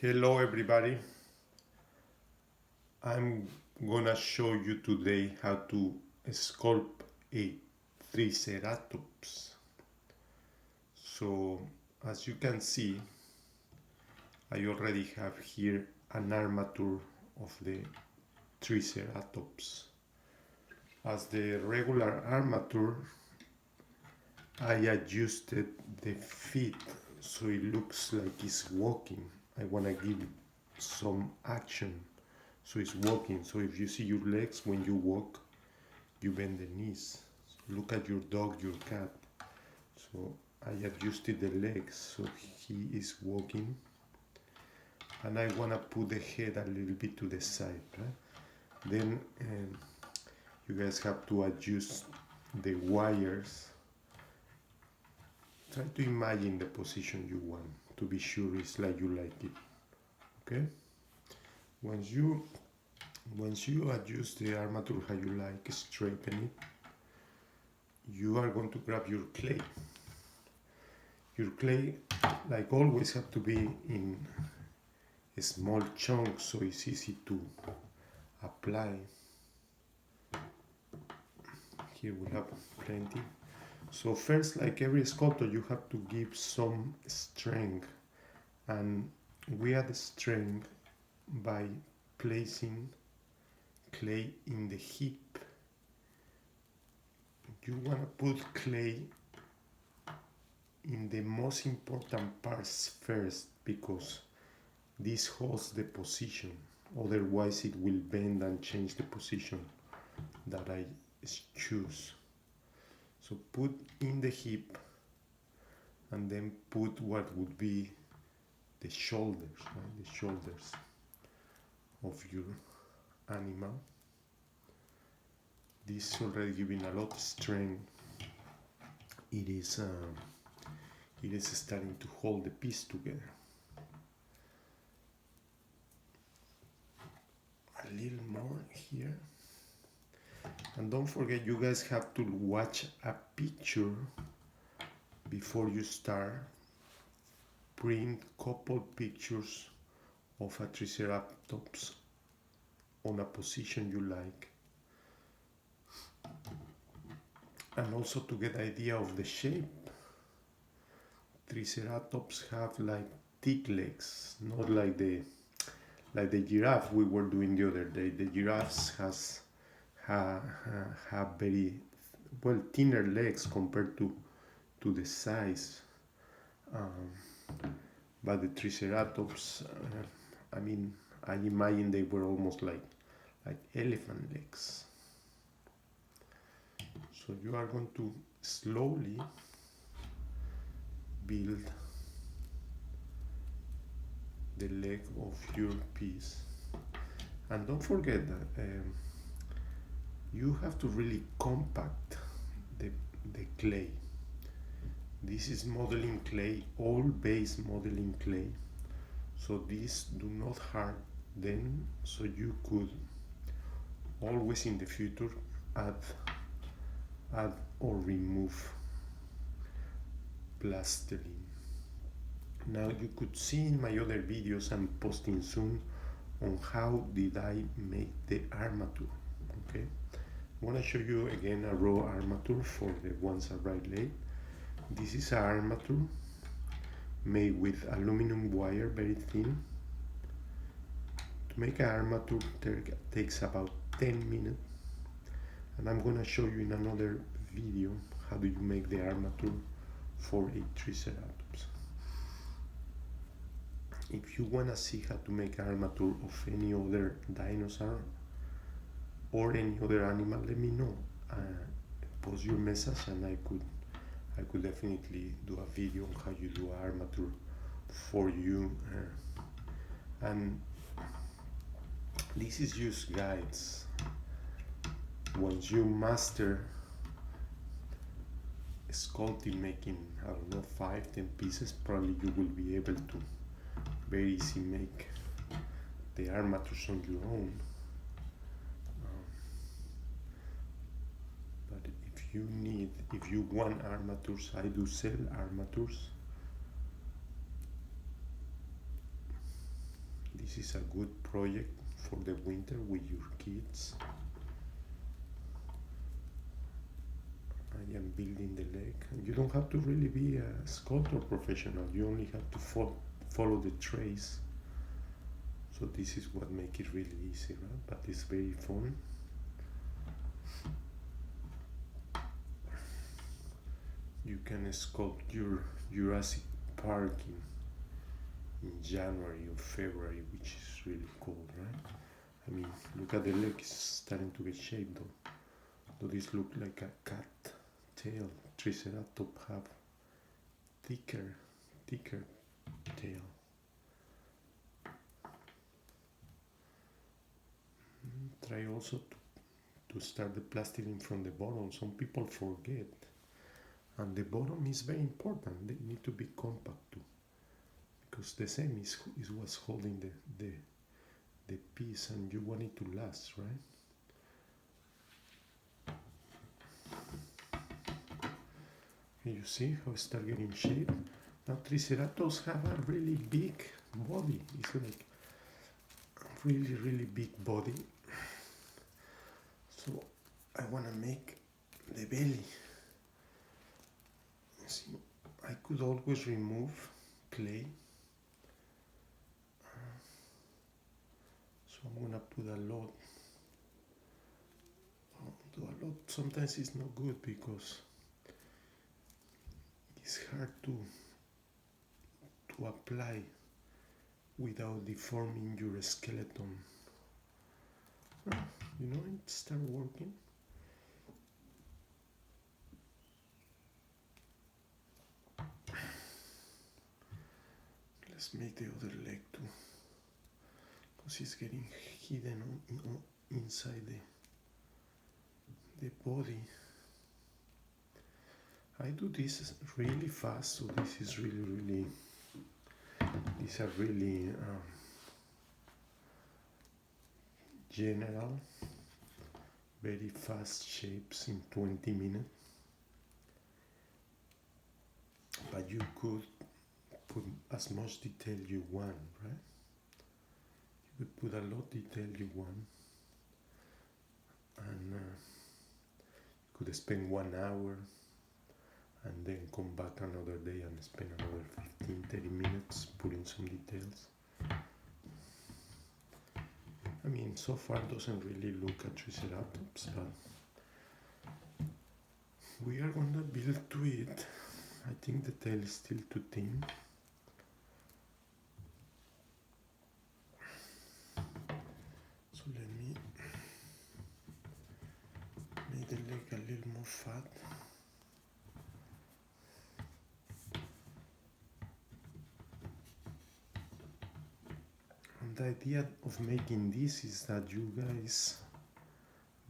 Hello everybody. I'm gonna show you today how to sculpt a Triceratops. So as you can see, I already have here an armature of the Triceratops. As the regular armature, I adjusted the feet so it looks like it's walking. I wanna give it some action. So it's walking. So if you see your legs when you walk, you bend the knees. So look at your dog, your cat. So I adjusted the legs so he is walking. And I want to put the head a little bit to the side. Right? Then you guys have to adjust the wires. Try to imagine the position you want to be sure it's like you like it. Okay? Once you adjust the armature how you like, straighten it, you are going to grab your clay. Your clay, like always, have to be in a small chunks so it's easy to apply. Here we have plenty. So first, like every sculptor, you have to give some strength, and we add strength by placing clay in the hip. You want to put clay in the most important parts first because this holds the position, otherwise it will bend and change the position that I choose. So put in the hip and then put what would be the shoulders, right? The shoulders of your animal. This is already giving a lot of strength. It is starting to hold the piece together. A little more here. And don't forget, you guys have to watch a picture before you start. Print couple pictures of a Triceratops on a position you like. And also to get idea of the shape. Triceratops have like thick legs, not like the giraffe we were doing the other day. The giraffes have very thinner legs compared to the size. But the Triceratops, I imagine they were almost like elephant legs. So you are going to slowly build the leg of your piece, and don't forget that you have to really compact the clay. This is modeling clay, all base modeling clay, so these do not hurt them, so you could always in the future add or remove plastering. Now you could see in my other videos I'm posting soon on how did I make the armature. Okay, I want to show you again a raw armature for the ones that write late. This is an armature made with aluminum wire, very thin. To make an armature takes about 10 minutes, and I'm going to show you in another video how do you make the armature for a Triceratops. If you want to see how to make an armature of any other dinosaur or any other animal, let me know. Post your message and I could definitely do a video on how you do armature for you. And this is just guides. Once you master sculpting, making, I don't know, 5-10 pieces, probably you will be able to very easy make the armatures on your own. But if you want armatures, I do sell armatures. this is a good project for the winter with your kids. I am building the leg. And you don't have to really be a sculptor professional. You only have to follow the trace. So this is what makes it really easy, right? But it's very fun. You can sculpt your Jurassic Park in January or February, which is really cool, right? I mean, look at the leg, it's starting to get shaped though. So this look like a cat tail. Triceratops have thicker tail. Try also to start the plastering from the bottom. Some people forget. And the bottom is very important. They need to be compact too. Because the same is what's holding the piece, and you want it to last, right? You see how it starts getting shape? Now Triceratops have a really big body. It's like a really big body. So I want to make the belly. See, I could always remove clay. So I'm gonna put a lot. Do a lot. Sometimes it's not good because it's hard to apply without deforming your skeleton. You know, it starts working. Let's make the other leg too, because it's getting hidden inside the body. I do this really fast, so this is really these are really general, very fast shapes in 20 minutes. But you could put as much detail you want, right? You could put a lot of detail you want, and you could spend 1 hour and then come back another day and spend another 15-30 minutes putting some details. I mean, so far doesn't really look at Triceratops, but we are gonna build to it. I think the tail is still too thin. So let me make the leg a little more fat. And the idea of making this is that you guys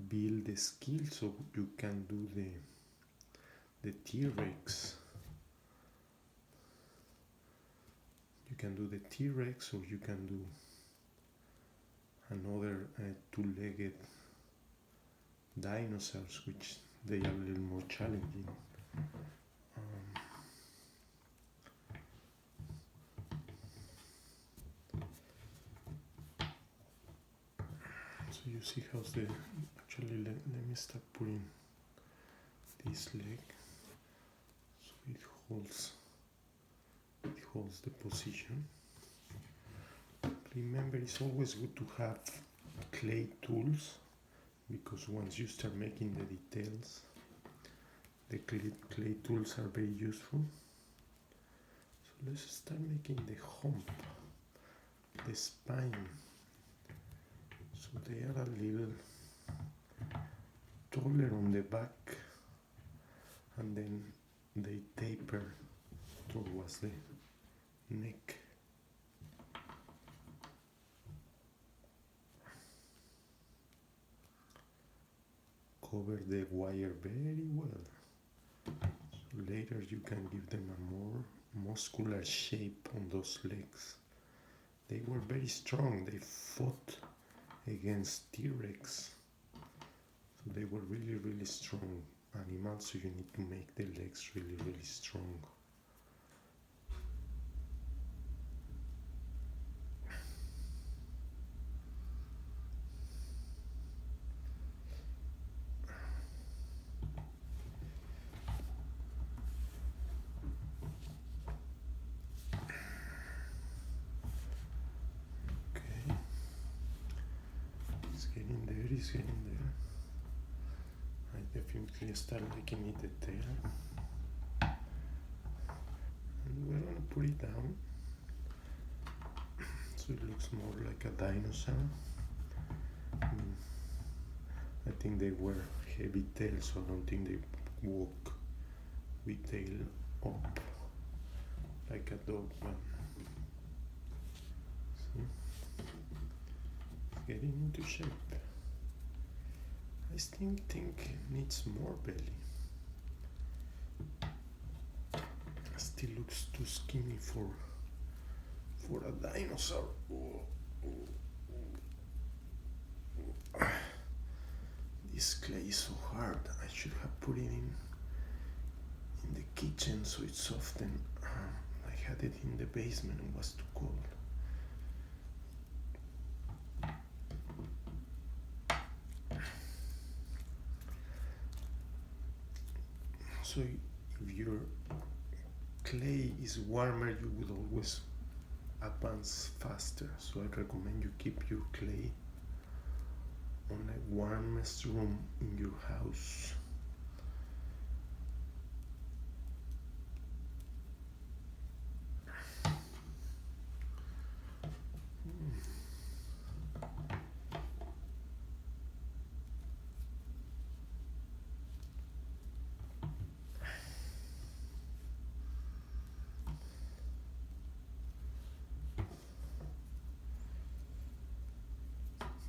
build the skill so you can do the T-Rex. You can do the T-Rex, or you can do another two-legged dinosaurs, which they are a little more challenging. So you see how's the, actually let me start putting this leg so it holds the position. Remember, it's always good to have clay tools, because once you start making the details, the clay tools are very useful. So let's start making the hump, the spine. So they are a little taller on the back, and then they taper towards the neck. Cover the wire very well. So later you can give them a more muscular shape on those legs. They were very strong. They fought against T-Rex. So they were really strong animals, so you need to make the legs really strong. is getting there. I definitely start liking it, the tail. And we're gonna put it down so it looks more like a dinosaur. I think they were heavy tails, so I don't think they walk with tail up like a dog. But see, it's getting into shape. I still think it needs more belly. Still looks too skinny for a dinosaur. This clay is so hard. I should have put it in the kitchen so it's soft, and I had it in the basement and it was too cold. So if your clay is warmer, you will always advance faster. So I recommend you keep your clay on the warmest room in your house.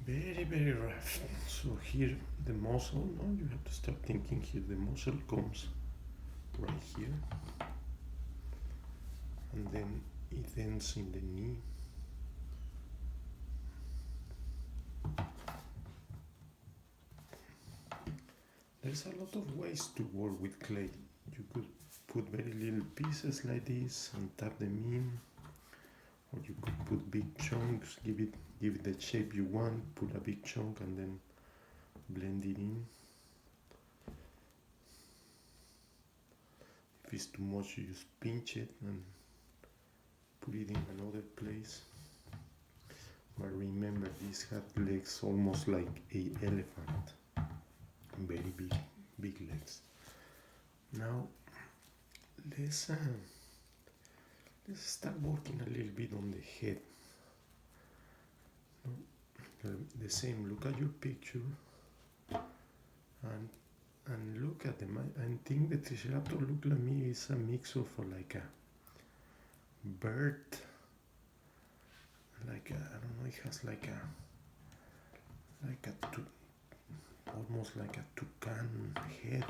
Very, very rough. So here the muscle, no, you have to start thinking here, the muscle comes right here, and then it ends in the knee. There's a lot of ways to work with clay. You could put very little pieces like this and tap them in, or you could put big chunks, give it the shape you want, put a big chunk and then blend it in. If it's too much, you just pinch it and put it in another place. But remember, this had legs almost like an elephant. Very big legs. Now let's start working a little bit on the head. The same. Look at your picture and look at them. I think the Triceratops look like me is a mix of like a bird, like a, I don't know. It has like a almost like a toucan head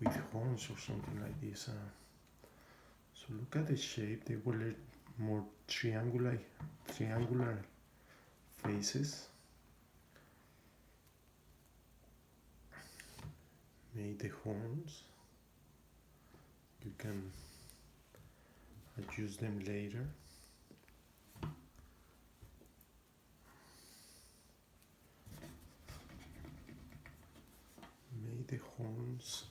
with horns or something like this. So look at the shape. They were more triangular faces. Made the horns. You can adjust them later. Made the horns.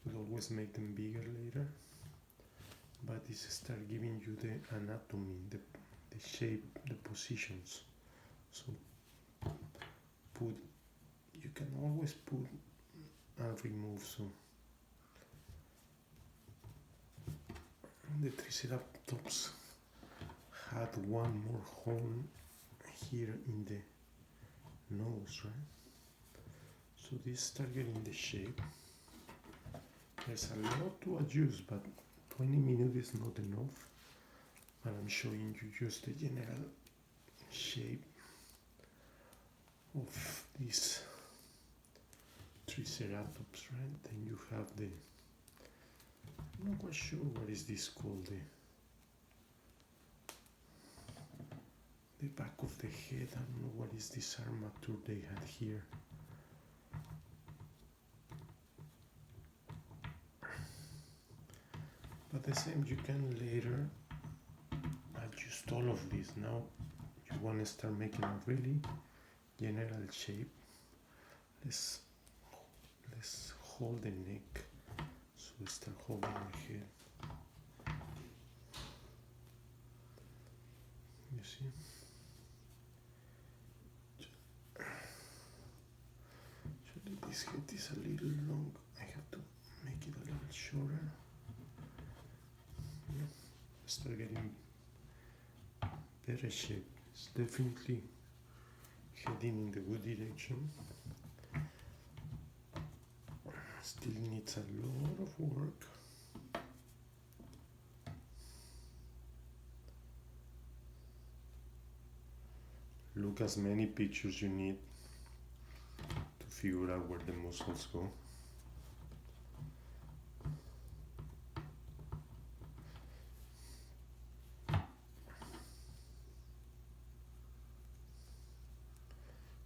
You could always make them bigger later, but this start giving you the anatomy, the shape, the positions. So you can always put and remove. So the Triceratops had one more horn here in the nose, right? So this start getting the shape. There's a lot to adjust, but 20 minutes is not enough. But I'm showing you just the general shape of this Triceratops, right? Then you have the, I'm not quite sure what is this called, the back of the head. I don't know what is this armature they had here. But the same, you can later adjust all of this. Now you want to start making a really general shape. Let's hold the neck. So we start holding the head. see. Actually, this head is a little long. I have to make it a little shorter. Yeah. Start getting better shape. It's definitely heading in the good direction. Still needs a lot of work. Look as many pictures you need to figure out where the muscles go.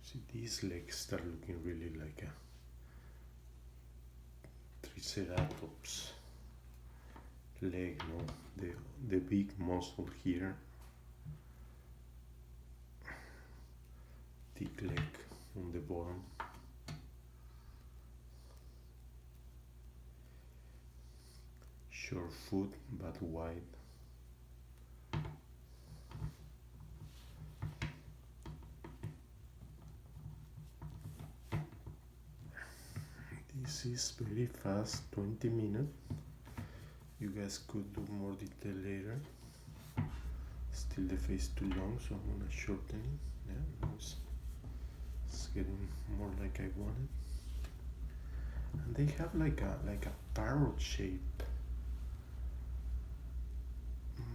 See, these legs start looking really like a Triceratops leg, no? The big muscle here, thick leg on the bottom. Short foot but wide. This is very fast, 20 minutes. You guys could do more detail later. Still the face too long, so I'm gonna shorten it. Yeah, it's getting more like I wanted. And they have like a parrot shape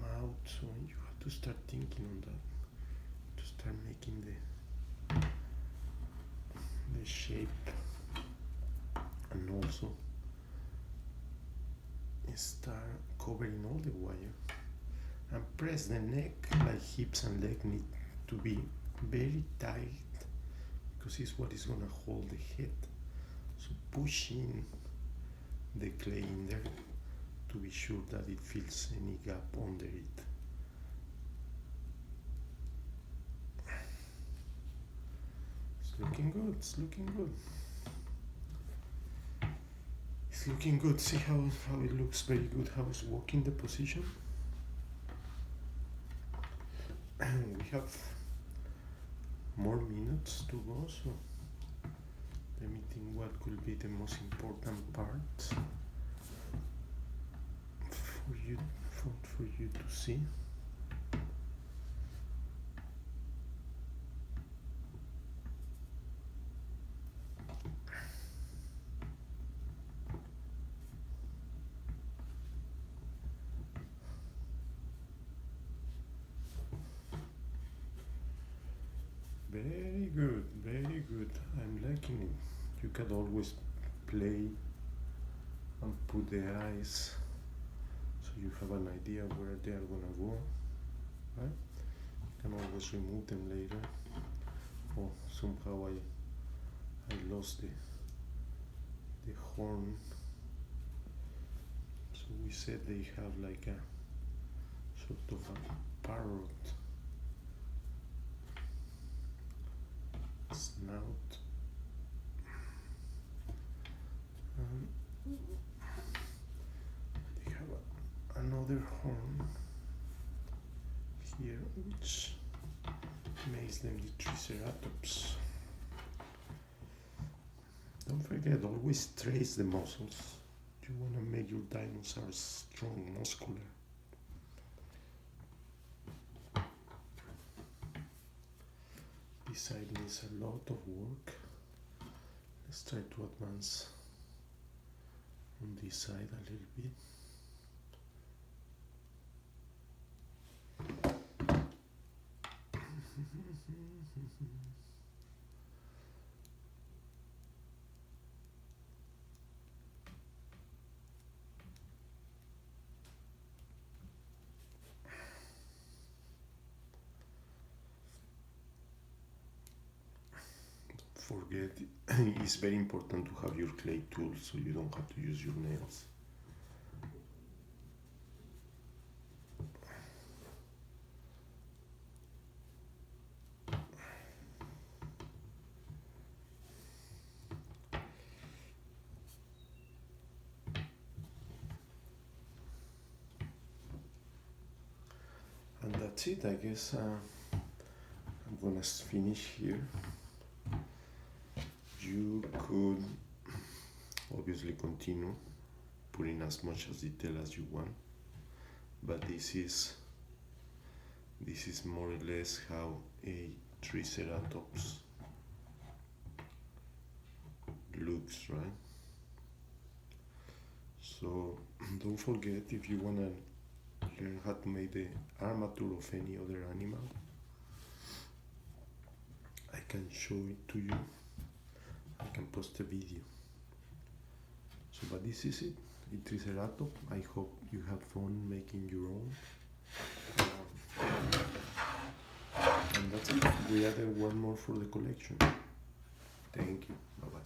mouth, so you have to start thinking on that to start making the shape, and also start covering all the wire, and press the neck, like hips and leg need to be very tight because it's what is gonna hold the head. So pushing the clay in there to be sure that it fills any gap under it. It's looking good, it's looking good. It's looking good. See how it looks very good, how it's working the position. And we have more minutes to go, so let me think what could be the most important part for you to see. Very good, very good. I'm liking it. You can always play and put the eyes so you have an idea where they are gonna go, right? You can always remove them later. Oh, somehow I lost the horn. So we said they have like a sort of a parrot snout, and they have another horn here which makes them the Triceratops. Don't forget, always trace the muscles. You want to make your dinosaurs strong, muscular. This side needs a lot of work. Let's try to advance on this side a little bit. Forget it's very important to have your clay tools so you don't have to use your nails. And that's it, I guess. gonna finish here. You could obviously continue putting as much as detail as you want, but this is more or less how a Triceratops looks, right? So don't forget, if you wanna learn how to make the armature of any other animal, I can show it to you. I can post a video. So, but this is it, a Triceratops. I hope you have fun making your own. And that's it. We added one more for the collection. Thank you. Bye bye.